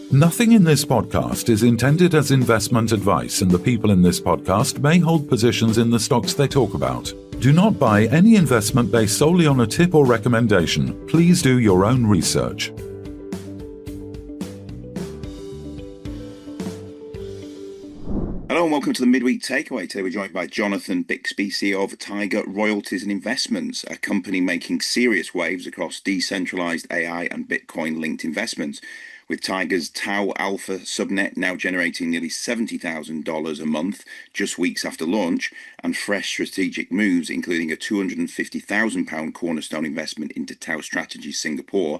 Nothing in this podcast is intended as investment advice, and the people in this podcast may hold positions in the stocks they talk about. Do not buy any investment based solely on a tip or recommendation. Please do your own research. Hello and welcome to the Midweek Takeaway. Today we're joined by Jonathan Bixby, CEO of Tiger Royalties and Investments, a company making serious waves across decentralised AI and Bitcoin-linked investments, with Tiger's TAO Alpha subnet now generating nearly $70,000 a month just weeks after launch, and fresh strategic moves, including a £250,000 cornerstone investment into Tao Strategies Singapore,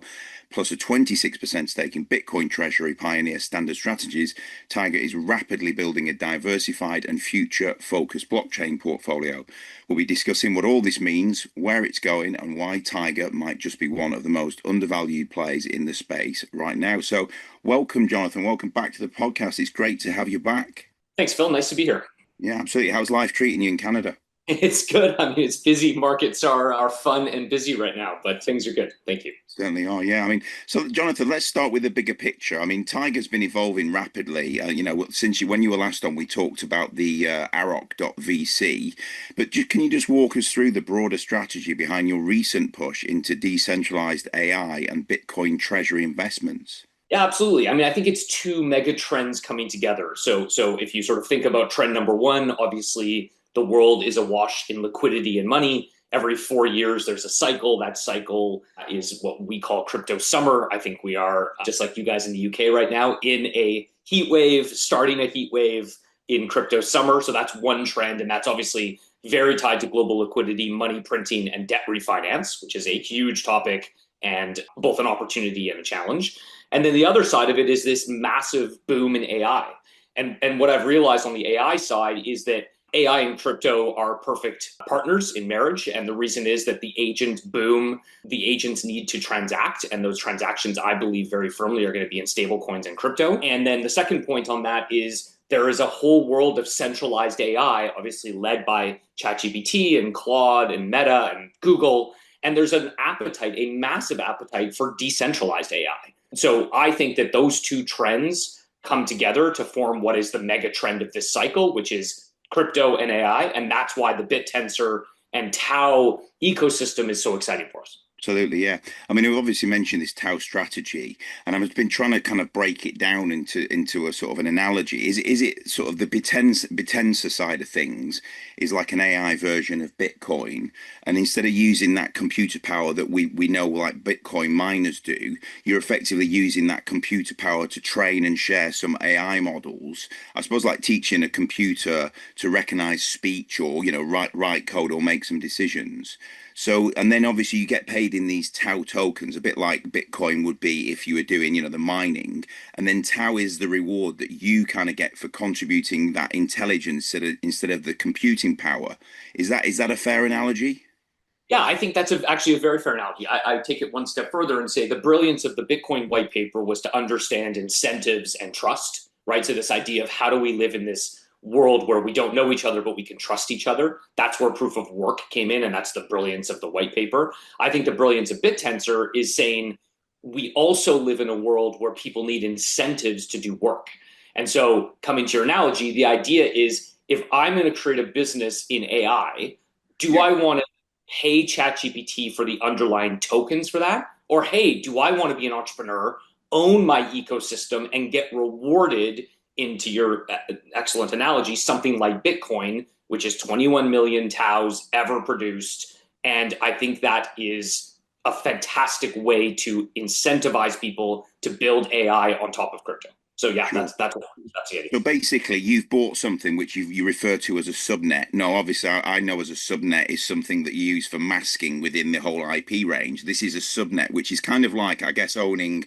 plus a 26% stake in Bitcoin Treasury pioneer Standard Strategies. Tiger is rapidly building a diversified and future-focused blockchain portfolio. We'll be discussing what all this means, where it's going, and why Tiger might just be one of the most undervalued plays in the space right now. So welcome, Jonathan. Welcome back to the podcast. It's great to have you back. Thanks, Phil. Nice to be here. Yeah, absolutely. How's life treating you in Canada? It's good. I mean, it's busy. Markets are fun and busy right now, but things are good. Thank you. Certainly are, yeah. I mean, so Jonathan, let's start with the bigger picture. I mean, Tiger's been evolving rapidly. Since when you were last on, we talked about the AROC.VC, but can you just walk us through the broader strategy behind your recent push into decentralized AI and Bitcoin Treasury investments? Yeah, absolutely. I mean, I think it's two mega trends coming together. So if you sort of think about trend number one, obviously the world is awash in liquidity and money. Every 4 years, there's a cycle. That cycle is what we call crypto summer. I think we are, just like you guys in the UK right now, in a heat wave, starting a heat wave in crypto summer. So that's one trend. And that's obviously very tied to global liquidity, money printing, and debt refinance, which is a huge topic and both an opportunity and a challenge. And then the other side of it is this massive boom in AI. And what I've realized on the AI side is that AI and crypto are perfect partners in marriage. And the reason is that the agent boom, the agents need to transact. And those transactions, I believe very firmly, are going to be in stable coins and crypto. And then the second point on that is there is a whole world of centralized AI, obviously led by ChatGPT and Claude and Meta and Google. And there's an appetite, a massive appetite for decentralized AI. So I think that those two trends come together to form what is the mega trend of this cycle, which is crypto and AI, and that's why the Bittensor and Tao ecosystem is so exciting for us. Absolutely, yeah. I mean, we've obviously mentioned this Tao strategy, and I've been trying to kind of break it down into a sort of an analogy. Is it sort of the Bittensor side of things is like an AI version of Bitcoin, and instead of using that computer power that we know like Bitcoin miners do, you're effectively using that computer power to train and share some AI models. I suppose like teaching a computer to recognize speech or write code or make some decisions. So, and then obviously you get paid in these Tao tokens, a bit like Bitcoin would be if you were doing, the mining. And then Tao is the reward that you kind of get for contributing that intelligence instead of the computing power. Is that a fair analogy? Yeah, I think that's actually a very fair analogy. I take it one step further and say the brilliance of the Bitcoin white paper was to understand incentives and trust, right? So this idea of how do we live in this world where we don't know each other, but we can trust each other. That's where proof of work came in. And that's the brilliance of the white paper. I think the brilliance of Bittensor is saying we also live in a world where people need incentives to do work. And so coming to your analogy, the idea is if I'm going to create a business in AI, do I want to pay ChatGPT for the underlying tokens for that? Or, hey, do I want to be an entrepreneur, own my ecosystem, and get rewarded into your excellent analogy, something like Bitcoin, which is 21 million TAOs ever produced. And I think that is a fantastic way to incentivize people to build AI on top of crypto. So yeah, sure. that's the idea. So basically, you've bought something which you refer to as a subnet. No, obviously, I know as a subnet is something that you use for masking within the whole IP range. This is a subnet, which is kind of like, I guess, owning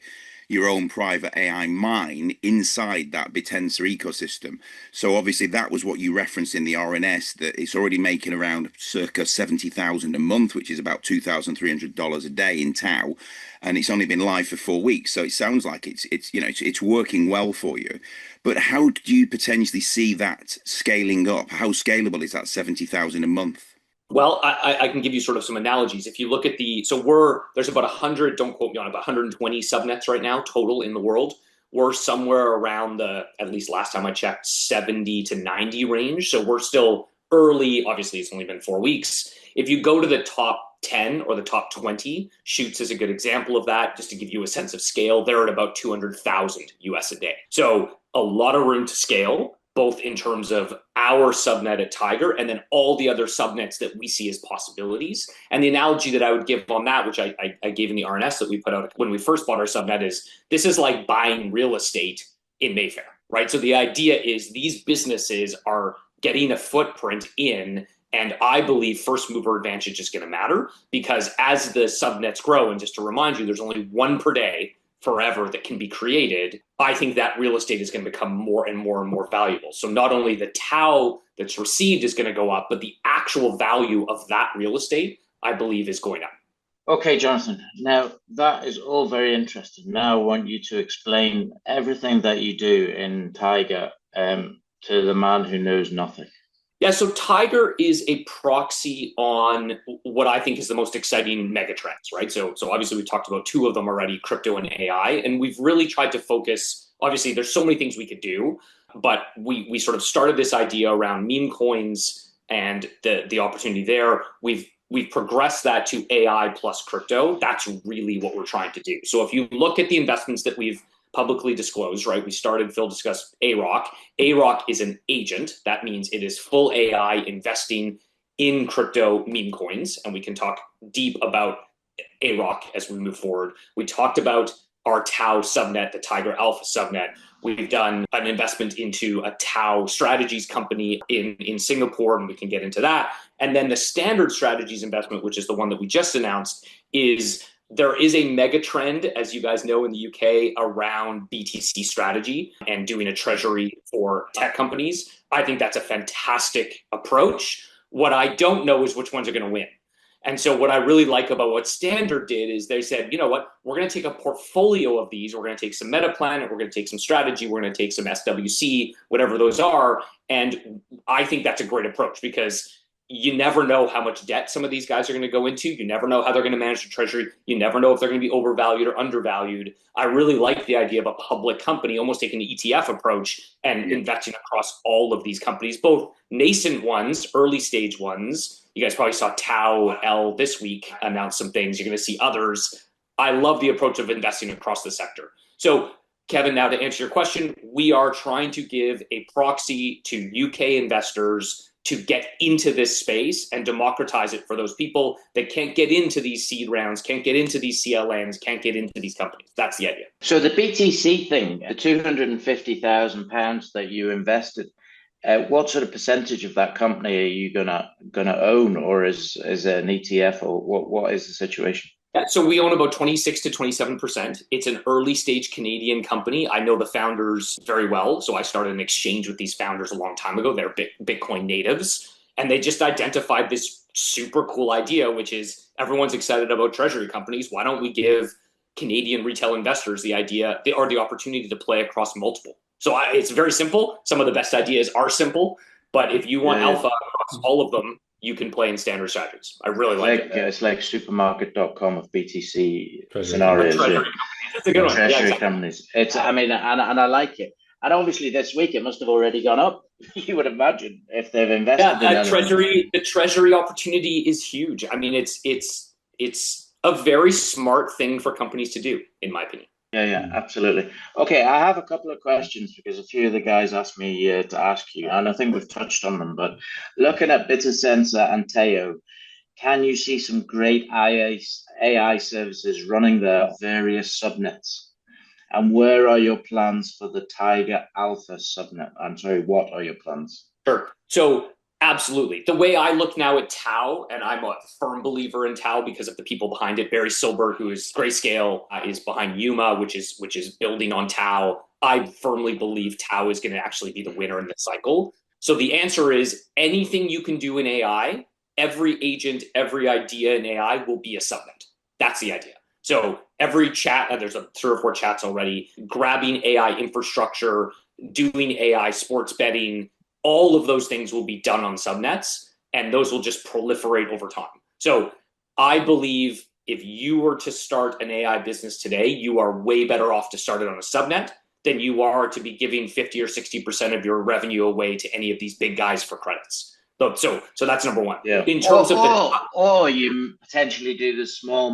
your own private AI mine inside that Bittensor ecosystem. So obviously that was what you referenced in the RNS, that it's already making around circa 70,000 a month, which is about $2,300 a day in Tao, and it's only been live for 4 weeks. So it sounds like it's working well for you. But how do you potentially see that scaling up? How scalable is that 70,000 a month? Well, I can give you sort of some analogies. If you look at there's about 100, don't quote me on it, about 120 subnets right now total in the world. we're somewhere around the, at least last time I checked, 70 to 90 range. So we're still early. Obviously, it's only been 4 weeks. If you go to the top 10 or the top 20, Shoots is a good example of that. Just to give you a sense of scale, they're at about 200,000 US a day. So a lot of room to scale, both in terms of our subnet at Tiger and then all the other subnets that we see as possibilities. And the analogy that I would give on that, which I gave in the RNS that we put out when we first bought our subnet, is this is like buying real estate in Mayfair, right? So the idea is these businesses are getting a footprint in, and I believe first mover advantage is going to matter, because as the subnets grow, and just to remind you, there's only one per day forever that can be created. I think that real estate is going to become more and more and more valuable. So not only the Tao that's received is going to go up, but the actual value of that real estate, I believe, is going up. Okay, Jonathan. Now, that is all very interesting. Now I want you to explain everything that you do in Tiger to the man who knows nothing. Yeah, so Tiger is a proxy on what I think is the most exciting megatrends, right? So obviously we've talked about two of them already, crypto and AI, and we've really tried to focus. Obviously, there's so many things we could do, but we sort of started this idea around meme coins and the opportunity there. We've progressed that to AI plus crypto. That's really what we're trying to do. So if you look at the investments that we've publicly disclosed, right? We started, Phil discussed AROC. AROC is an agent. That means it is full AI investing in crypto meme coins. And we can talk deep about AROC as we move forward. We talked about our TAO subnet, the Tiger Alpha subnet. We've done an investment into a TAO Strategies company in Singapore, and we can get into that. And then the Standard Strategies investment, which is the one that we just announced, is there is a mega trend, as you guys know, in the UK around BTC strategy and doing a treasury for tech companies. I think that's a fantastic approach. What I don't know is which ones are going to win. And so what I really like about what Standard did is they said, you know what, we're going to take a portfolio of these. We're going to take some Metaplanet, we're going to take some strategy, we're going to take some SWC, whatever those are. And I think that's a great approach, because you never know how much debt some of these guys are going to go into. You never know how they're going to manage the treasury. You never know if they're going to be overvalued or undervalued. I really like the idea of a public company almost taking an ETF approach and investing across all of these companies, both nascent ones, early stage ones. You guys probably saw TAO L this week announce some things. You're going to see others. I love the approach of investing across the sector. So Kevin, now to answer your question, we are trying to give a proxy to UK investors to get into this space and democratize it for those people that can't get into these seed rounds, can't get into these CLNs, can't get into these companies. That's the idea. So the BTC thing, the £250,000 that you invested, what sort of percentage of that company are you gonna own, or is it an ETF, or what is the situation? Yeah, so we own about 26 to 27%. It's an early stage Canadian company. I know the founders very well. So I started an exchange with these founders a long time ago. They're Bitcoin natives. And they just identified this super cool idea, which is everyone's excited about treasury companies. Why don't we give Canadian retail investors the idea or the opportunity to play across multiple? So it's very simple. Some of the best ideas are simple. But if you want alpha across all of them, you can play in Standard Strategies. I really like it. It's like supermarket.com of BTC Treasury scenarios. That's a good one. Treasury companies. It's, I mean, and I like it. And obviously this week it must have already gone up. You would imagine if they've invested in treasury. The treasury opportunity is huge. I mean, it's a very smart thing for companies to do, in my opinion. Yeah, absolutely. Okay, I have a couple of questions because a few of the guys asked me to ask you, and I think we've touched on them. But looking at Bittensor and TAO, can you see some great AI services running their various subnets? And where are your plans for the Tiger Alpha subnet? I'm sorry, what are your plans? Sure. So absolutely. The way I look now at Tao, and I'm a firm believer in Tao because of the people behind it. Barry Silbert, who is Grayscale, is behind Yuma, which is building on Tao. I firmly believe Tao is going to actually be the winner in this cycle. So the answer is anything you can do in AI, every agent, every idea in AI will be a subnet. That's the idea. So every chat, and there's 3 or 4 chats already, grabbing AI infrastructure, doing AI sports betting, all of those things will be done on subnets, and those will just proliferate over time. So I believe if you were to start an AI business today, you are way better off to start it on a subnet than you are to be giving 50 or 60% of your revenue away to any of these big guys for credits. So that's number one. Yeah. In terms or you potentially do the small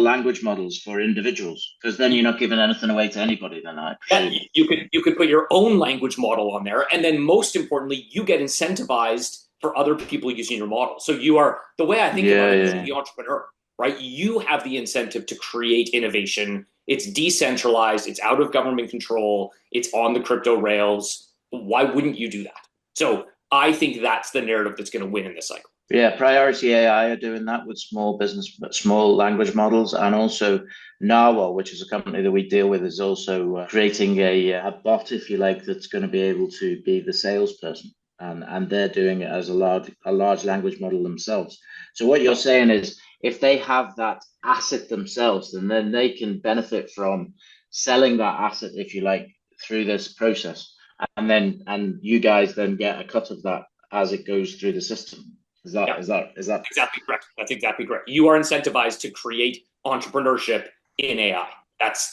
language models for individuals, because then you're not giving anything away to anybody. Then I presume you could put your own language model on there, and then most importantly, you get incentivized for other people using your model. So you are, the way I think about it, is the entrepreneur, right? You have the incentive to create innovation. It's decentralized. It's out of government control. It's on the crypto rails. Why wouldn't you do that? So I think that's the narrative that's going to win in this cycle. Yeah, Priority AI are doing that with small language models, and also Narwhal, which is a company that we deal with, is also creating a bot, if you like, that's going to be able to be the salesperson, and they're doing it as a large language model themselves. So what you're saying is, if they have that asset themselves, then they can benefit from selling that asset, if you like, through this process, and you guys then get a cut of that as it goes through the system. Is that exactly correct? That's exactly correct. You are incentivized to create entrepreneurship in AI.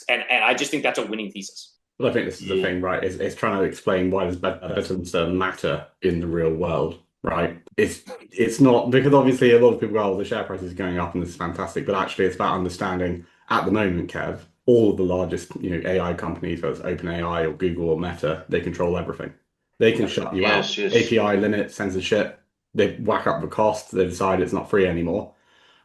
And I just think that's a winning thesis. Well, I think this is the thing, right? It's trying to explain why does Bittensor matter in the real world, right? It's not, because obviously a lot of people go, oh, the share price is going up and this is fantastic, but actually it's about understanding at the moment, Kev, all of the largest AI companies, whether it's OpenAI or Google or Meta, they control everything. They can shut you out. Yes. API limit, censorship. They whack up the cost, they decide it's not free anymore.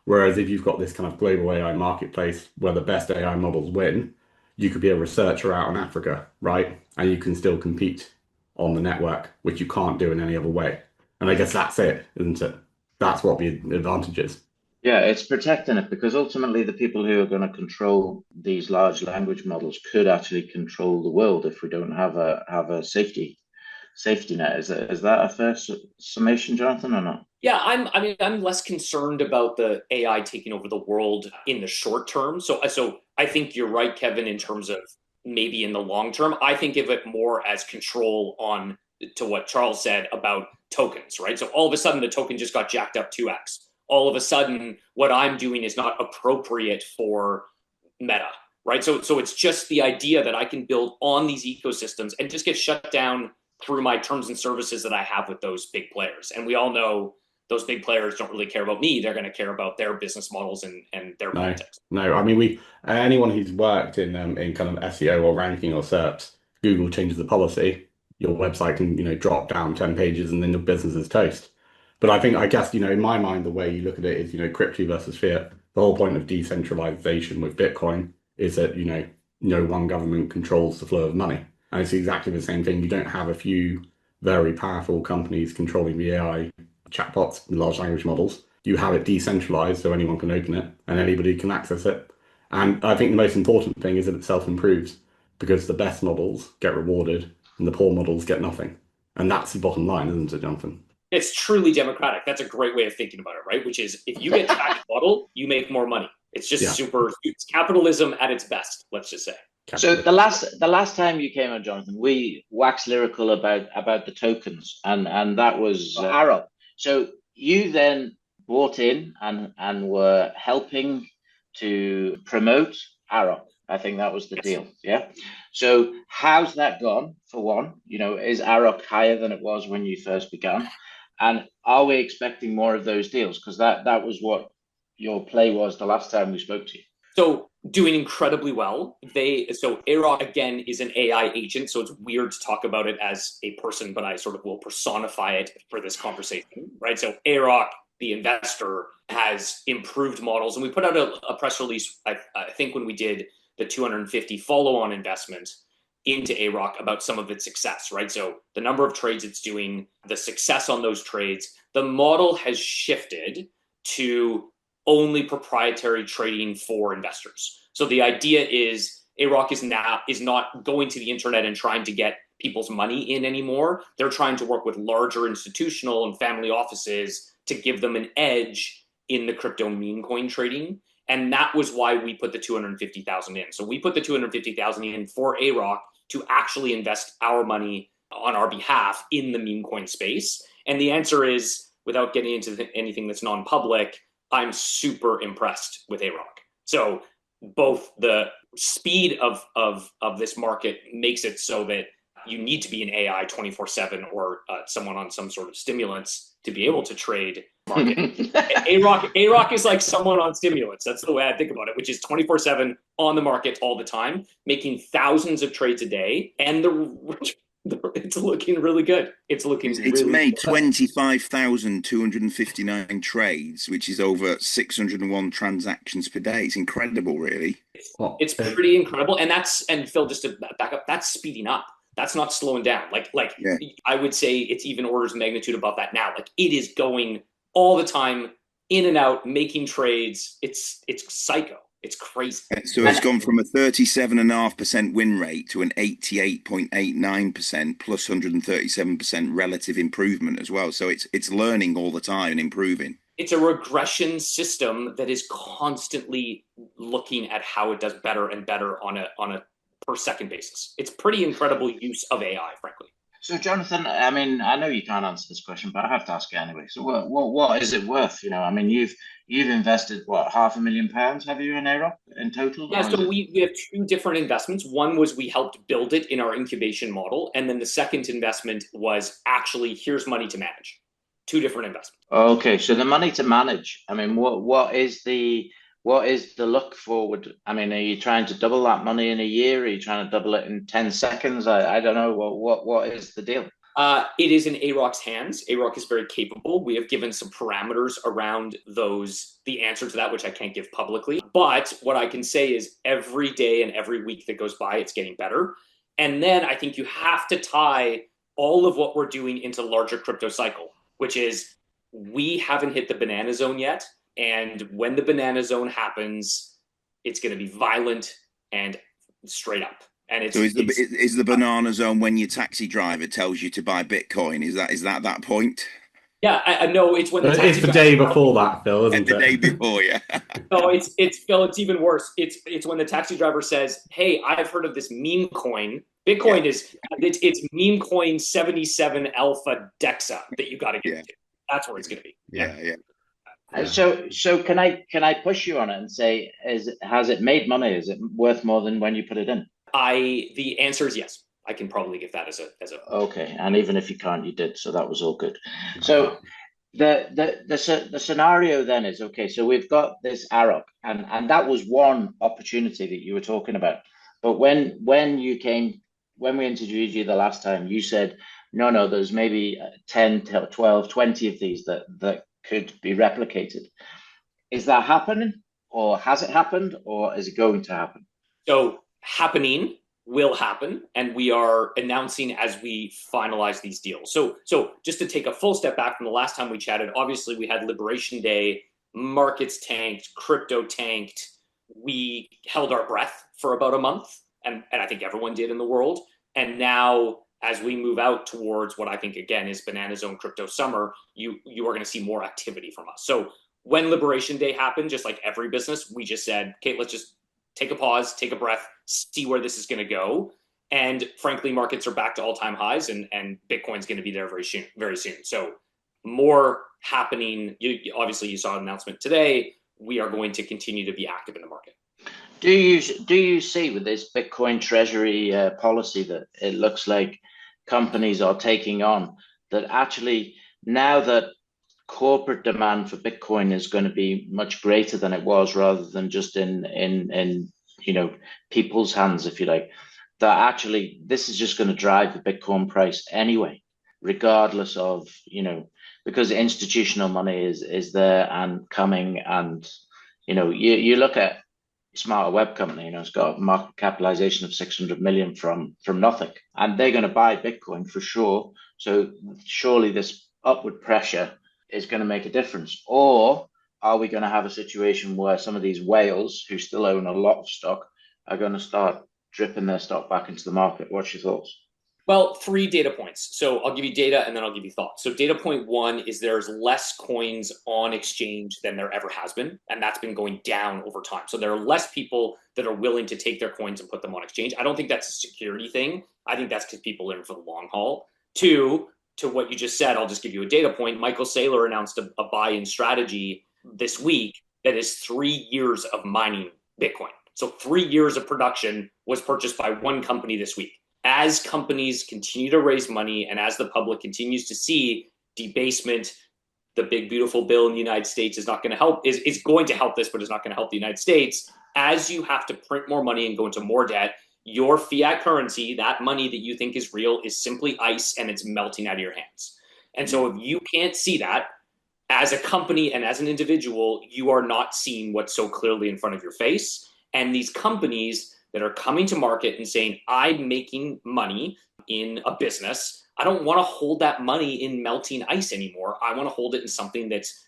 Whereas if you've got this kind of global AI marketplace where the best AI models win, you could be a researcher out in Africa, right? And you can still compete on the network, which you can't do in any other way. And I guess that's it, isn't it? That's what the advantage is. Yeah, it's protecting it, because ultimately the people who are going to control these large language models could actually control the world if we don't have a safety net. Is that a fair summation, Jonathan, or not? Yeah, I'm less concerned about the AI taking over the world in the short term. So I think you're right, Kevin, in terms of maybe in the long term. I think of it more as control on, to what Charles said about tokens, right? So all of a sudden the token just got jacked up 2x. All of a sudden what I'm doing is not appropriate for Meta, right? So it's just the idea that I can build on these ecosystems and just get shut down through my terms and services that I have with those big players. And we all know those big players don't really care about me. They're going to care about their business models and their politics. No, I mean, anyone who's worked in kind of SEO or ranking or SERPs, Google changes the policy, your website can, drop down 10 pages and then your business is toast. But I guess, in my mind, the way you look at it is, crypto versus fiat. The whole point of decentralization with Bitcoin is that, no one government controls the flow of money. And it's exactly the same thing. You don't have a few very powerful companies controlling the AI chatbots and large language models. You have it decentralized so anyone can open it and anybody can access it. And I think the most important thing is that it self-improves, because the best models get rewarded and the poor models get nothing. And that's the bottom line, isn't it, Jonathan? It's truly democratic. That's a great way of thinking about it, right? Which is, if you get tracked model, you make more money. It's just it's capitalism at its best, let's just say. So the last time you came on, Jonathan, we waxed lyrical about the tokens, and that was Arrow. So you then bought in and were helping to promote Arrow. I think that was the deal. Yeah. So how's that gone, for one? Is Arrow higher than it was when you first began? And are we expecting more of those deals? Because that was what your play was the last time we spoke to you. So doing incredibly well. So AROC, again, is an AI agent, so it's weird to talk about it as a person, but I sort of will personify it for this conversation, right? So AROC, the investor, has improved models, and we put out a press release, I think, when we did the 250 follow-on investment into AROC about some of its success, right? So the number of trades it's doing, the success on those trades, the model has shifted to only proprietary trading for investors. So the idea is AROC is not going to the internet and trying to get people's money in anymore. They're trying to work with larger institutional and family offices to give them an edge in the crypto meme coin trading. And that was why we put the 250,000 in. So we put the 250,000 in for AROC to actually invest our money on our behalf in the meme coin space. And the answer is, without getting into anything that's non-public, I'm super impressed with AROC. So both the speed of this market makes it so that you need to be an AI 24/7 or someone on some sort of stimulants to be able to trade market. A-Rock is like someone on stimulants. That's the way I think about it, which is 24/7 on the market all the time, making thousands of trades a day, and it's looking really good. It's made 25,259 trades, which is over 601 transactions per day. It's incredible, really. It's pretty incredible, and Phil, just to back up, that's speeding up. That's not slowing down. Yeah. I would say it's even orders of magnitude above that now. Like, it is going all the time, in and out, making trades. It's psycho. It's crazy. So it's gone from a 37.5% win rate to an 88.89% plus 137% relative improvement as well. So it's learning all the time and improving. It's a regression system that is constantly looking at how it does better and better on a per second basis. It's pretty incredible use of AI, frankly. So, Jonathan, I mean, I know you can't answer this question, but I have to ask it anyway. So, what is it worth? You know, I mean, you've invested what, £500,000, have you, in A-Rock in total? Yeah, so we have two different investments. One was we helped build it in our incubation model, and then the second investment was actually, here's money to manage. Two different investments. Okay, so the money to manage. I mean, what is the look forward? I mean, are you trying to double that money in a year? Are you trying to double it in 10 seconds? I don't know. What is the deal? It is in A-Rock's hands. A-Rock is very capable. We have given some parameters around the answer to that, which I can't give publicly. But what I can say is every day and every week that goes by, it's getting better. And then I think you have to tie all of what we're doing into larger crypto cycle, which is we haven't hit the banana zone yet. And when the banana zone happens, it's going to be violent and straight up. And so is the banana zone when your taxi driver tells you to buy Bitcoin? Is that point? Yeah, I know it's when it's the day before that, Phil, isn't it? The day before, yeah. No, it's Phil. It's even worse. It's when the taxi driver says, "Hey, I've heard of this meme coin. Bitcoin it's meme coin 77 Alpha Dexa that you got to get into." That's where it's going to be. Yeah. So can I push you on it and say, has it made money? Is it worth more than when you put it in? The answer is yes. I can probably give that as a. Okay, and even if you can't, you did, so that was all good. So the scenario then is, okay, so we've got this A-Rock, and that was one opportunity that you were talking about. But when we interviewed you the last time, you said no, there's maybe 10, 12, 20 of these that could be replicated. Is that happening, or has it happened, or is it going to happen? So happening will happen, and we are announcing as we finalize these deals. So just to take a full step back from the last time we chatted, obviously we had Liberation Day, markets tanked, crypto tanked. We held our breath for about a month, and I think everyone did in the world. And now, as we move out towards what I think, again, is Banana Zone Crypto Summer, you are going to see more activity from us. So when Liberation Day happened, just like every business, we just said, okay, let's just take a pause, take a breath, see where this is going to go. And frankly, markets are back to all-time highs, and Bitcoin's going to be there very soon. So more happening. Obviously, you saw an announcement today. We are going to continue to be active in the market. Do you see with this Bitcoin Treasury policy that it looks like companies are taking on, that actually now that corporate demand for Bitcoin is going to be much greater than it was, rather than just in people's hands, if you like, that actually this is just going to drive the Bitcoin price anyway, regardless of, because institutional money is there and coming, and you look at Smarter Web Company, it's got a market capitalization of 600 million from nothing, and they're going to buy Bitcoin for sure. So surely this upward pressure is going to make a difference. Or are we going to have a situation where some of these whales who still own a lot of stock are going to start dripping their stock back into the market? What's your thoughts? Well, 3 data points. So I'll give you data and then I'll give you thoughts. So data point 1 is there's less coins on exchange than there ever has been. And that's been going down over time. So there are less people that are willing to take their coins and put them on exchange. I don't think that's a security thing. I think that's because people are in for the long haul. 2, to what you just said, I'll just give you a data point. Michael Saylor announced a buy-in strategy this week that is 3 years of mining Bitcoin. So 3 years of production was purchased by one company this week. As companies continue to raise money and as the public continues to see debasement, the big beautiful bill in the United States is not going to help, is going to help this, but is not going to help the United States. As you have to print more money and go into more debt, your fiat currency, that money that you think is real, is simply ice and it's melting out of your hands. And so if you can't see that as a company and as an individual, you are not seeing what's so clearly in front of your face. And these companies that are coming to market and saying, I'm making money in a business, I don't want to hold that money in melting ice anymore. I want to hold it in something that's,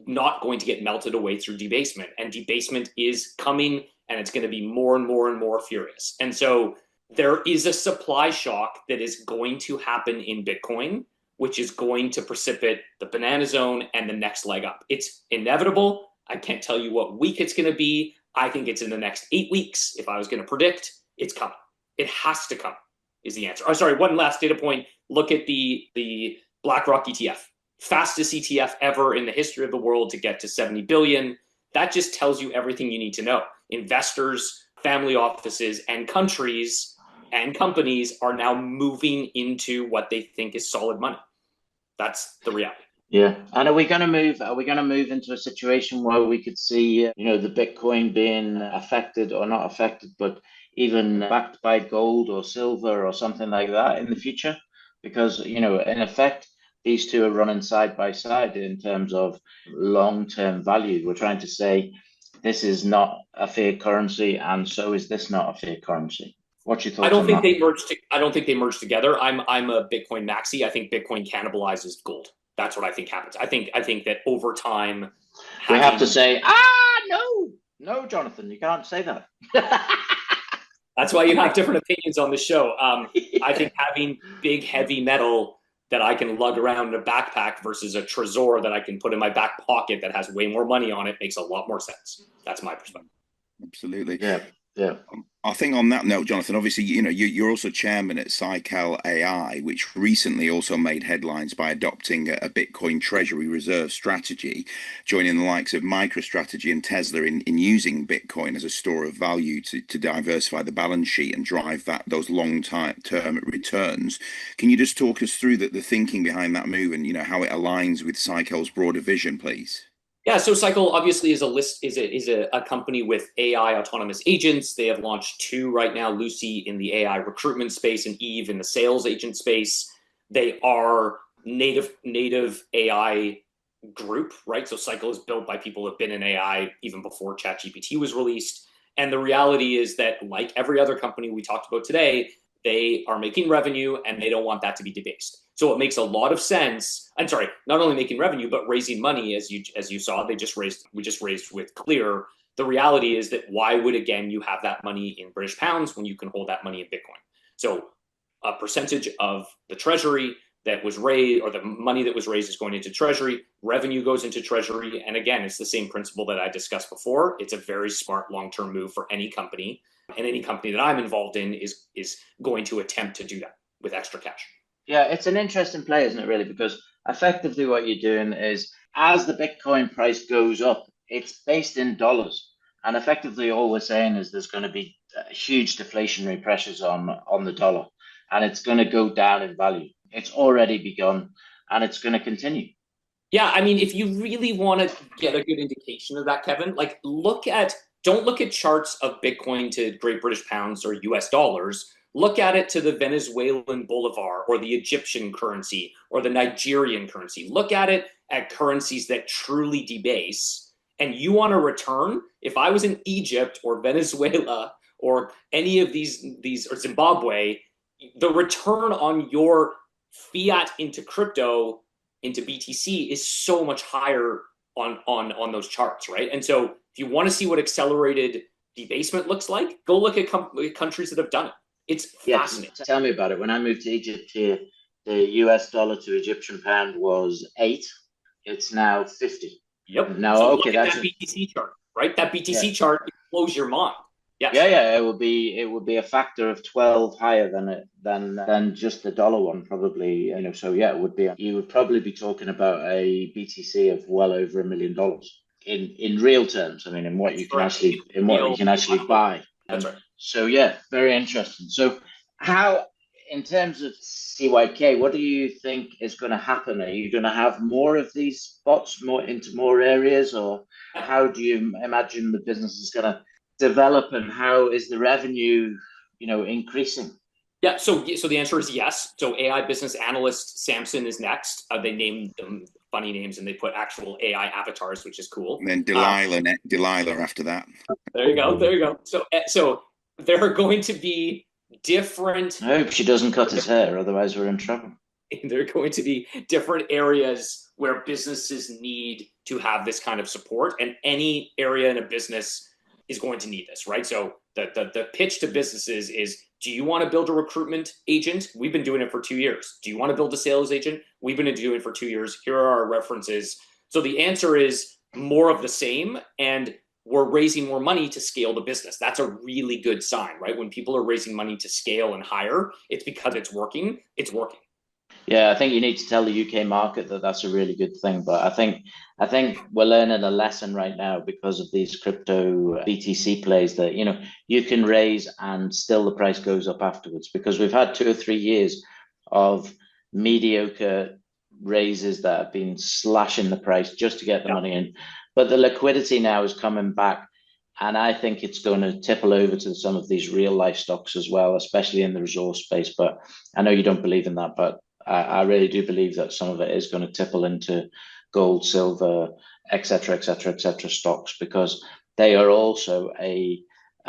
not going to get melted away through debasement. And debasement is coming, and it's going to be more and more and more furious. And so there is a supply shock that is going to happen in Bitcoin, which is going to precipitate the banana zone and the next leg up. It's inevitable. I can't tell you what week it's going to be. I think it's in the next 8 weeks. If I was going to predict, it's coming. It has to come, is the answer. Oh, sorry, one last data point. Look at the BlackRock ETF. Fastest ETF ever in the history of the world to get to 70 billion. That just tells you everything you need to know. Investors, family offices, and countries and companies are now moving into what they think is solid money. That's the reality. Yeah, and are we going to move into a situation where we could see, the Bitcoin being affected or not affected, but even backed by gold or silver or something like that in the future? Because, in effect, these two are running side by side in terms of long-term value. We're trying to say this is not a fiat currency, and so is this not a fiat currency. What's your thoughts I don't on think that? I don't think they merge together. I'm a Bitcoin maxi. I think Bitcoin cannibalizes gold. That's what I think happens. I think that over time, we have to say, no, Jonathan, you can't say that. That's why you have different opinions on the show. I think having big, heavy metal that I can lug around in a backpack versus a Trezor that I can put in my back pocket that has way more money on it makes a lot more sense. That's my perspective. Absolutely. Yeah. I think on that note, Jonathan, obviously, you're also chairman at Cykel AI, which recently also made headlines by adopting a Bitcoin Treasury Reserve Strategy, joining the likes of MicroStrategy and Tesla in using Bitcoin as a store of value to diversify the balance sheet and drive those long-term returns. Can you just talk us through the thinking behind that move and how it aligns with Cykel's broader vision, please? Yeah, so Cykel obviously is a company with AI autonomous agents. They have launched 2 right now, Lucy in the AI recruitment space and Eve in the sales agent space. They are native AI group, right? So Cykel is built by people who have been in AI even before ChatGPT was released. And the reality is that, like every other company we talked about today, they are making revenue and they don't want that to be debased. So it makes a lot of sense. I'm sorry, not only making revenue, but raising money, as you saw, we just raised with Clear. The reality is that why would, again, you have that money in British pounds when you can hold that money in Bitcoin? So a percentage of the treasury that was raised, or the money that was raised, is going into treasury. Revenue goes into treasury. And again, it's the same principle that I discussed before. It's a very smart long-term move for any company. And any company that I'm involved in is going to attempt to do that with extra cash. Yeah, it's an interesting play, isn't it, really? Because effectively what you're doing is, as the Bitcoin price goes up, it's based in dollars. And effectively all we're saying is there's going to be huge deflationary pressures on the dollar, and it's going to go down in value. It's already begun, and it's going to continue. Yeah, I mean, if you really want to get a good indication of that, Kevin, don't look at charts of Bitcoin to Great British Pounds or US dollars. Look at it to the Venezuelan bolivar or the Egyptian currency or the Nigerian currency. Look at it at currencies that truly debase. And you want a return? If I was in Egypt or Venezuela or any of these or Zimbabwe, the return on your fiat into crypto, into BTC, is so much higher on those charts, right? And so if you want to see what accelerated debasement looks like, go look at countries that have done it. It's fascinating. Tell me about it. When I moved to Egypt here, the US dollar to Egyptian pound was 8. It's now 50. Yep. Now, so okay, that's that BTC chart, right? That BTC chart, it blows your mind. Yes. Yeah. It would be a factor of 12 higher than just the dollar one, probably. So yeah, it would be. You would probably be talking about a BTC of well over $1 million. in real terms. I mean, in what you can actually buy. That's right. So yeah, very interesting. So how, in terms of CYK, what do you think is going to happen? Are you going to have more of these spots, more into more areas, or how do you imagine the business is going to develop, and how is the revenue, increasing? Yeah, so the answer is yes. So AI business analyst Samson is next. They named them funny names and they put actual AI avatars, which is cool. And then Delila after that. There you go. So there are going to be different. I hope she doesn't cut his hair, otherwise we're in trouble. There are going to be different areas where businesses need to have this kind of support, and any area in a business is going to need this, right? So the pitch to businesses is, do you want to build a recruitment agent? We've been doing it for 2 years. Do you want to build a sales agent? We've been doing it for 2 years. Here are our references. So the answer is more of the same, and we're raising more money to scale the business. That's a really good sign, right? When people are raising money to scale and hire, it's because it's working. It's working. Yeah, I think you need to tell the UK market that that's a really good thing. But I think we're learning a lesson right now because of these crypto BTC plays that, you can raise and still the price goes up afterwards, because we've had 2 or 3 years of mediocre raises that have been slashing the price just to get the money in. But the liquidity now is coming back. And I think it's going to tipple over to some of these real life stocks as well, especially in the resource space. But I know you don't believe in that, but I really do believe that some of it is going to tipple into gold, silver, et cetera, stocks, because they are also a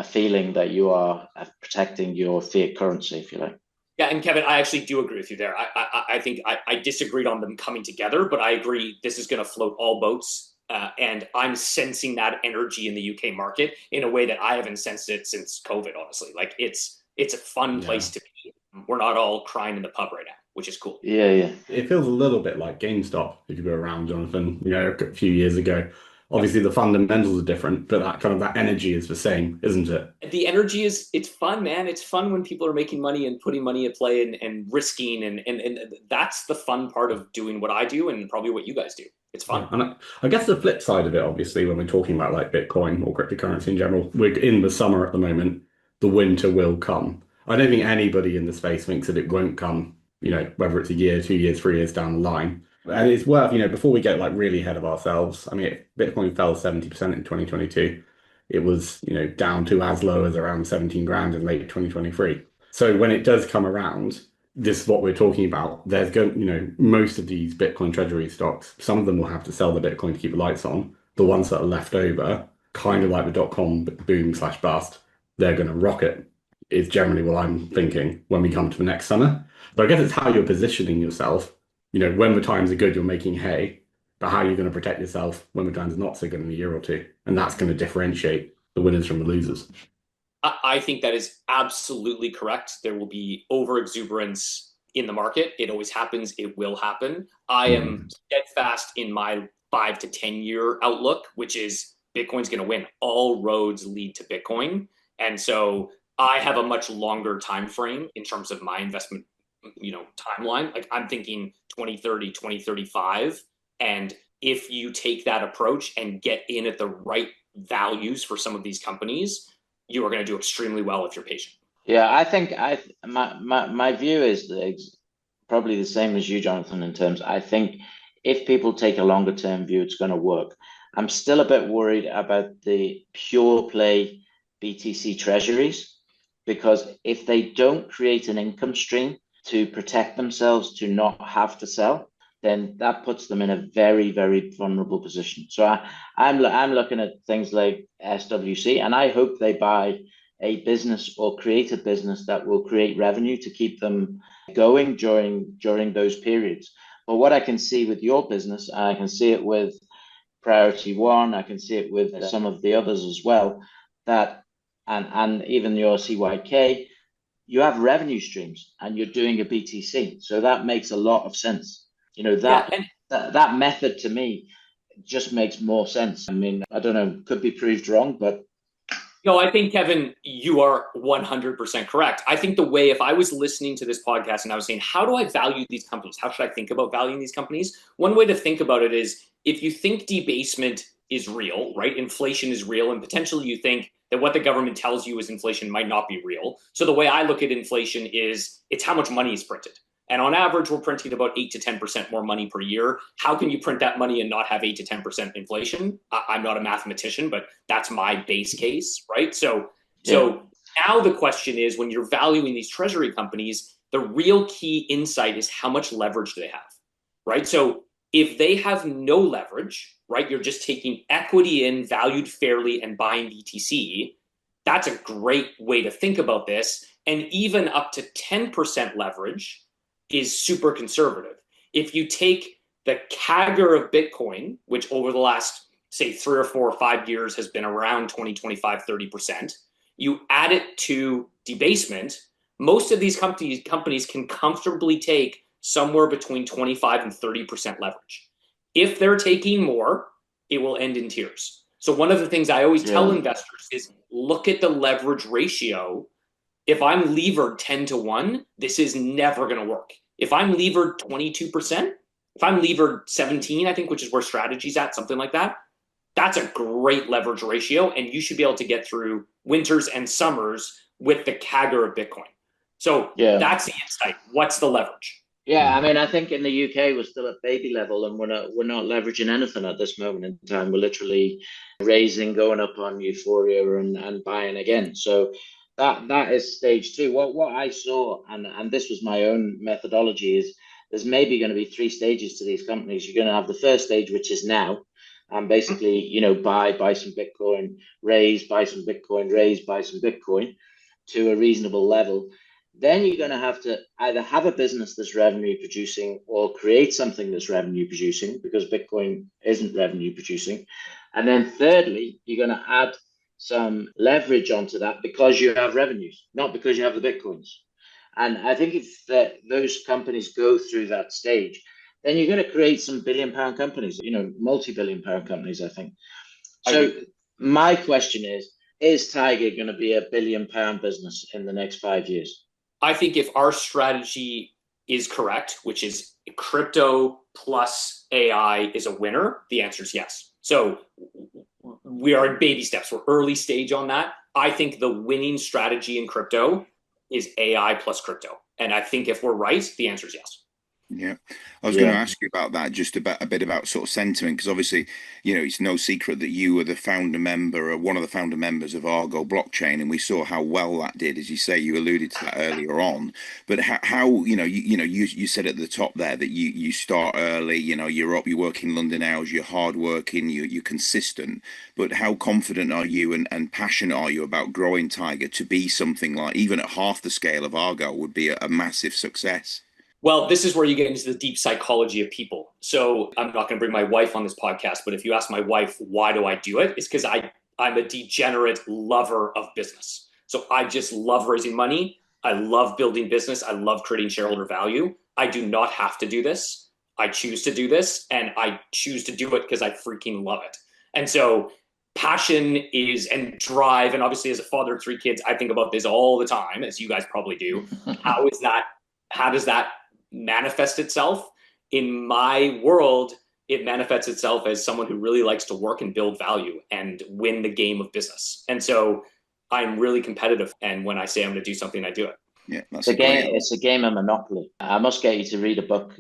feeling that you are protecting your fiat currency, if you like. Yeah, and Kevin, I actually do agree with you there. I think I disagreed on them coming together, but I agree this is going to float all boats. And I'm sensing that energy in the UK market in a way that I haven't sensed it since COVID, honestly. Like it's a fun place to be. We're not all crying in the pub right now, which is cool. Yeah. It feels a little bit like GameStop, if you were around, Jonathan, a few years ago. Obviously, the fundamentals are different, but that energy is the same, isn't it? The energy it's fun, man. It's fun when people are making money and putting money at play and risking. And that's the fun part of doing what I do and probably what you guys do. It's fun. Yeah, and I guess the flip side of it, obviously, when we're talking about like Bitcoin or cryptocurrency in general, we're in the summer at the moment. The winter will come. I don't think anybody in the space thinks that it won't come, whether it's a year, 2 years, 3 years down the line. And it's worth, before we get like really ahead of ourselves, I mean, Bitcoin fell 70% in 2022. It was, down to as low as around 17 grand in late 2023. So when it does come around, this is what we're talking about. There's going, most of these Bitcoin treasury stocks, some of them will have to sell the Bitcoin to keep the lights on. The ones that are left over, kind of like the dot-com boom / bust, they're going to rocket, is generally what I'm thinking when we come to the next summer. But I guess it's how you're positioning yourself. When the times are good, you're making hay, but how are you going to protect yourself when the times are not so good in a year or two? And that's going to differentiate the winners from the losers. I think that is absolutely correct. There will be over-exuberance in the market. It always happens. It will happen. I am steadfast in my 5 to 10 year outlook, which is Bitcoin's going to win. All roads lead to Bitcoin. And so I have a much longer time frame in terms of my investment, timeline. Like I'm thinking 2030, 2035. And if you take that approach and get in at the right values for some of these companies, you are going to do extremely well if you're patient. Yeah, I think my view is probably the same as you, Jonathan, in terms, I think if people take a longer term view, it's going to work. I'm still a bit worried about the pure play BTC treasuries, because if they don't create an income stream to protect themselves, to not have to sell, then that puts them in a very, very vulnerable position. So I'm looking at things like SWC, and I hope they buy a business or create a business that will create revenue to keep them going during those periods. But what I can see with your business, and I can see it with Priority One, I can see it with some of the others as well, that and even your CYK, you have revenue streams and you're doing a BTC. So that makes a lot of sense. That method to me just makes more sense. I mean, I don't know, could be proved wrong, but no, I think, Kevin, you are 100% correct. I think the way, if I was listening to this podcast and I was saying, how do I value these companies? How should I think about valuing these companies? One way to think about it is, if you think debasement is real, right? Inflation is real, and potentially you think that what the government tells you is inflation might not be real. So the way I look at inflation is it's how much money is printed. And on average, we're printing about 8 to 10% more money per year. How can you print that money and not have 8 to 10% inflation? I'm not a mathematician, but that's my base case, right? So now the question is, when you're valuing these treasury companies, the real key insight is how much leverage do they have, right? So if they have no leverage, right, you're just taking equity in, valued fairly, and buying BTC, that's a great way to think about this. And even up to 10% leverage is super conservative. If you take the CAGR of Bitcoin, which over the last, say, 3 or 4 or 5 years has been around 20, 25, 30%, you add it to debasement, most of these companies can comfortably take somewhere between 25 and 30% leverage. If they're taking more, it will end in tears. So one of the things I always tell investors is look at the leverage ratio. If I'm levered 10 to 1, this is never going to work. If I'm levered 22%, if I'm levered 17, I think, which is where strategy's at, something like that, that's a great leverage ratio, and you should be able to get through winters and summers with the CAGR of Bitcoin. So that's the insight. What's the leverage? Yeah, I mean, I think in the UK we're still at baby level, and we're not leveraging anything at this moment in time. We're literally raising, going up on euphoria, and buying again. So that is stage 2. What I saw, and this was my own methodology, is there's maybe going to be 3 stages to these companies. You're going to have the first stage, which is now, and basically, buy some Bitcoin, raise, buy some Bitcoin, raise, buy some Bitcoin to a reasonable level. Then you're going to have to either have a business that's revenue producing or create something that's revenue producing, because Bitcoin isn't revenue producing. And then thirdly, you're going to add some leverage onto that because you have revenues, not because you have the Bitcoins. And I think if those companies go through that stage, then you're going to create some billion-pound companies, multi-billion-pound companies, I think. So my question is Tiger going to be a billion-pound business in the next 5 years? I think if our strategy is correct, which is crypto plus AI is a winner, the answer is yes. So we are in baby steps. We're early stage on that. I think the winning strategy in crypto is AI plus crypto. And I think if we're right, the answer is yes. Yeah, I was going to ask you about that, just about a bit about sort of sentiment, because obviously, it's no secret that you were the founder member, or one of the founder members of Argo blockchain, and we saw how well that did, as you say. You alluded to that earlier on, but how you said at the top there that you start early, you're up, you work in London hours, you're hardworking, you're consistent, but how confident are you and passionate are you about growing Tiger to be something like, even at half the scale of Argo, would be a massive success? Well, this is where you get into the deep psychology of people. So I'm not going to bring my wife on this podcast, but if you ask my wife, why do I do it? It's because I'm a degenerate lover of business. So I just love raising money. I love building business. I love creating shareholder value. I do not have to do this. I choose to do this, and I choose to do it because I freaking love it. And so passion is, and drive, and obviously as a father of 3 kids, I think about this all the time, as you guys probably do. How does that manifest itself? In my world, it manifests itself as someone who really likes to work and build value and win the game of business. And so I'm really competitive, and when I say I'm going to do something, I do it. Yeah, it's a game of Monopoly. I must get you to read a book,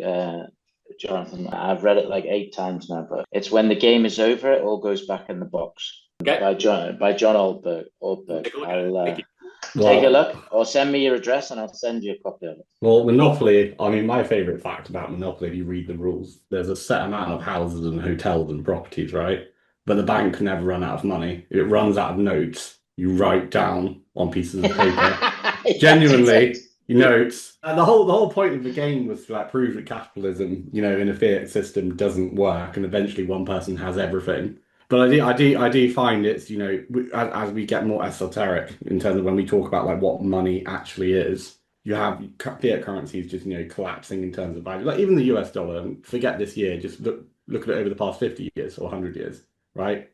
Jonathan. I've read it like 8 times now, but it's When the Game is Over, it all goes back in the box. Okay. By John Aldberg. Take a look, or send me your address and I'll send you a copy of it. Well, Monopoly, I mean, my favourite fact about Monopoly, if you read the rules, there's a set amount of houses and hotels and properties, right? But the bank can never run out of money. If it runs out of notes, you write down on pieces of paper. Genuinely, notes. And the whole point of the game was to prove that capitalism, in a fiat system doesn't work, and eventually one person has everything. But I do find it's, as we get more esoteric in terms of when we talk about what money actually is, you have fiat currencies just, collapsing in terms of value. Like even the US dollar, and forget this year, just look at it over the past 50 years or 100 years, right?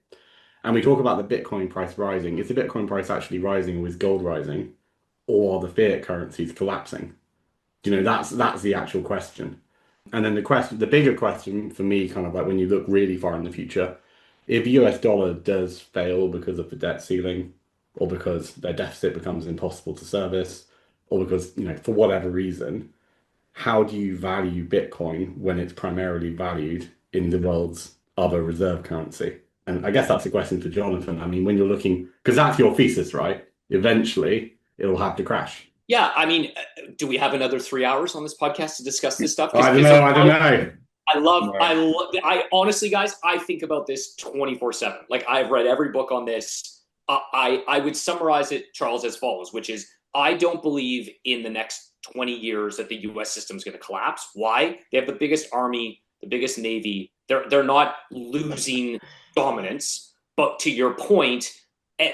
And we talk about the Bitcoin price rising. Is the Bitcoin price actually rising, or is gold rising? Or are the fiat currencies collapsing? That's the actual question. And then the bigger question for me, kind of when you look really far in the future, if US dollar does fail because of the debt ceiling, or because their deficit becomes impossible to service, or because, for whatever reason, how do you value Bitcoin when it's primarily valued in the world's other reserve currency? And I guess that's a question for Jonathan. I mean, when you're looking, because that's your thesis, right? Eventually, it'll have to crash. Yeah, I mean, do we have another 3 hours on this podcast to discuss this stuff? I don't know. I don't know. I honestly, guys, I think about this 24/7. Like, I've read every book on this. I would summarize it, Charles, as follows, which is I don't believe in the next 20 years that the US system is going to collapse. Why? They have the biggest army, the biggest navy. They're not losing dominance. But to your point,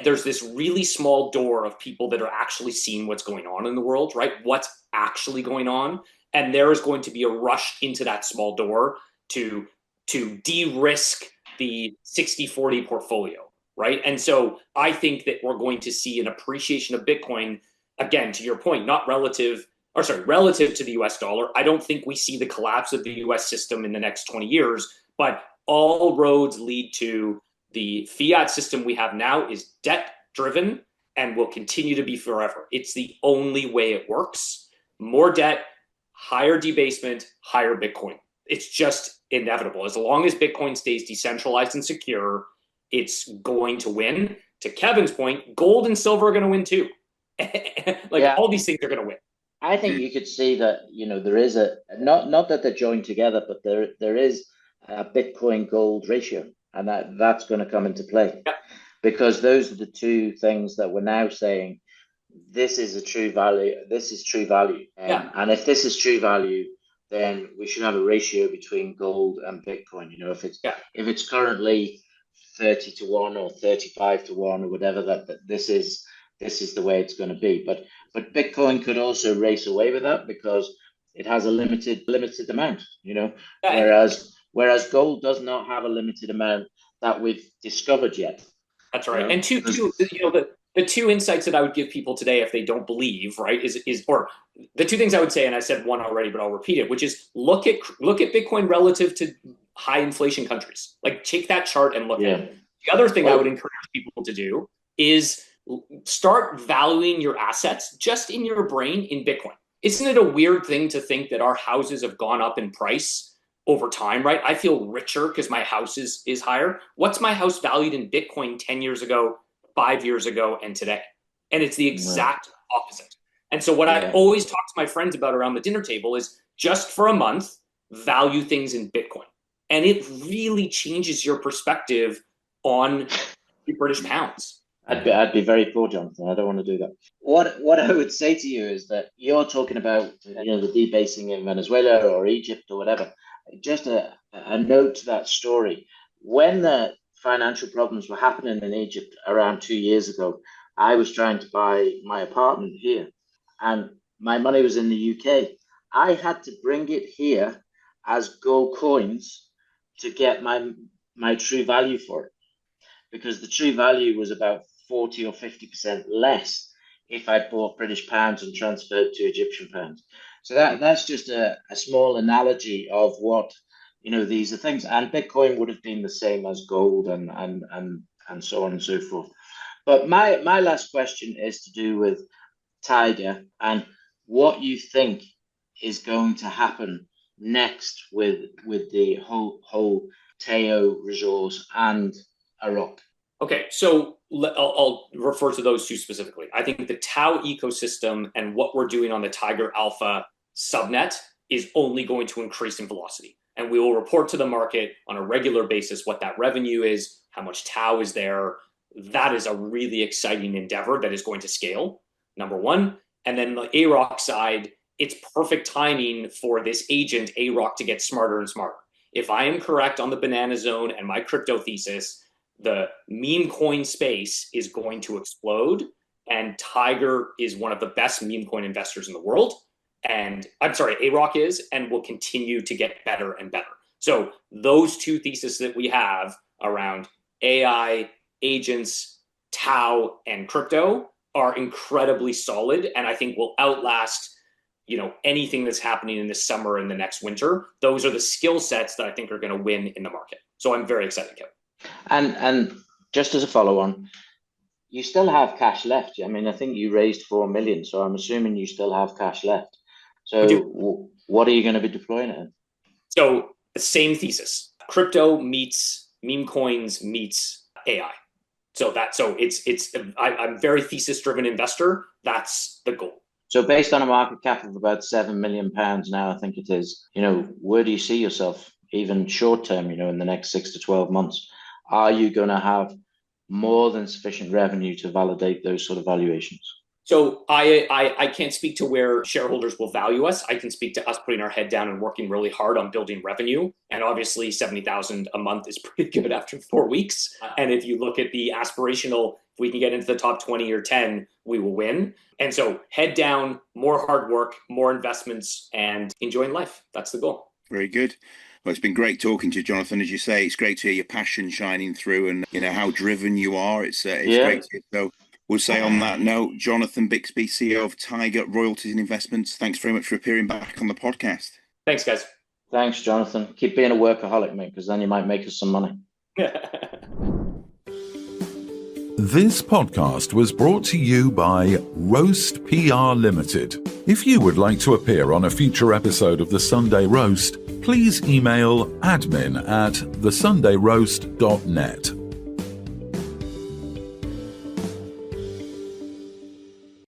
there's this really small door of people that are actually seeing what's going on in the world, right? What's actually going on. And there is going to be a rush into that small door to de-risk the 60-40 portfolio, right? And so I think that we're going to see an appreciation of Bitcoin, again, to your point, not relative to the US dollar. I don't think we see the collapse of the US system in the next 20 years, but all roads lead to the fiat system we have now is debt-driven and will continue to be forever. It's the only way it works. More debt, higher debasement, higher Bitcoin. It's just inevitable. As long as Bitcoin stays decentralized and secure, it's going to win. To Kevin's point, gold and silver are going to win too. All these things are going to win. I think you could see that, there is not that they're joined together, but there is a Bitcoin gold ratio, and that's going to come into play. Yep. Because those are the two things that we're now saying, this is a true value. This is true value. And if this is true value, then we should have a ratio between gold and Bitcoin. If it's currently 30-1 or 35-1 or whatever, that this is the way it's going to be. But Bitcoin could also race away with that because it has a limited amount. Whereas gold does not have a limited amount that we've discovered yet. That's right. And the two insights that I would give people today if they don't believe, right, or the two things I would say, and I said one already, but I'll repeat it, which is look at Bitcoin relative to high inflation countries. Like, take that chart and look at it. The other thing I would encourage people to do is start valuing your assets just in your brain in Bitcoin. Isn't it a weird thing to think that our houses have gone up in price over time, right? I feel richer because my house is higher. What's my house valued in Bitcoin 10 years ago, 5 years ago, and today? And it's the exact opposite. And so what I always talk to my friends about around the dinner table is just for a month, value things in Bitcoin. And it really changes your perspective on the British pounds. I'd be very poor, Jonathan. I don't want to do that. What I would say to you is that you're talking about the debasing in Venezuela or Egypt or whatever. Just a note to that story. When the financial problems were happening in Egypt around 2 years ago, I was trying to buy my apartment here, and my money was in the UK. I had to bring it here as gold coins to get my true value for it, because the true value was about 40 or 50% less if I bought British pounds and transferred to Egyptian pounds. So that's just a small analogy of what, these are things. And Bitcoin would have been the same as gold and so on and so forth. But my last question is to do with Tiger and what you think is going to happen next with the whole TAO resource and Aroc. Okay, so I'll refer to those two specifically. I think the Tao ecosystem and what we're doing on the Tiger Alpha subnet is only going to increase in velocity. And we will report to the market on a regular basis what that revenue is, how much Tao is there. That is a really exciting endeavor that is going to scale, number one. And then the AROC side, it's perfect timing for this agent, AROC, to get smarter and smarter. If I am correct on the banana zone and my crypto thesis, the meme coin space is going to explode, and Tiger is one of the best meme coin investors in the world. And I'm sorry, AROC is, and will continue to get better and better. So those two theses that we have around AI, agents, Tao, and crypto are incredibly solid, and I think will outlast anything that's happening in this summer and the next winter. Those are the skill sets that I think are going to win in the market. So I'm very excited, Kevin. And just as a follow-on, you still have cash left. I mean, I think you raised 4 million, so I'm assuming you still have cash left. So what are you going to be deploying it in? So the same thesis: crypto meets meme coins meets AI. I'm very thesis-driven investor. That's the goal. So based on a market cap of about £7 million now, I think it is, where do you see yourself, even short term, in the next 6 to 12 months? Are you going to have more than sufficient revenue to validate those sort of valuations? So I can't speak to where shareholders will value us. I can speak to us putting our head down and working really hard on building revenue. And obviously 70,000 a month is pretty good after 4 weeks. And if you look at the aspirational, if we can get into the top 20 or 10, we will win. And so head down, more hard work, more investments, and enjoying life. That's the goal. Very good. Well, it's been great talking to you, Jonathan. As you say, it's great to hear your passion shining through and how driven you are. It's great to hear. So we'll say on that note, Jonathan Bixby, CEO of Tiger Royalties and Investments, thanks very much for appearing back on the podcast. Thanks, guys. Thanks, Jonathan. Keep being a workaholic, mate, because then you might make us some money. This podcast was brought to you by Roast PR Limited. If you would like to appear on a future episode of The Sunday Roast, please email admin@thesundayroast.net.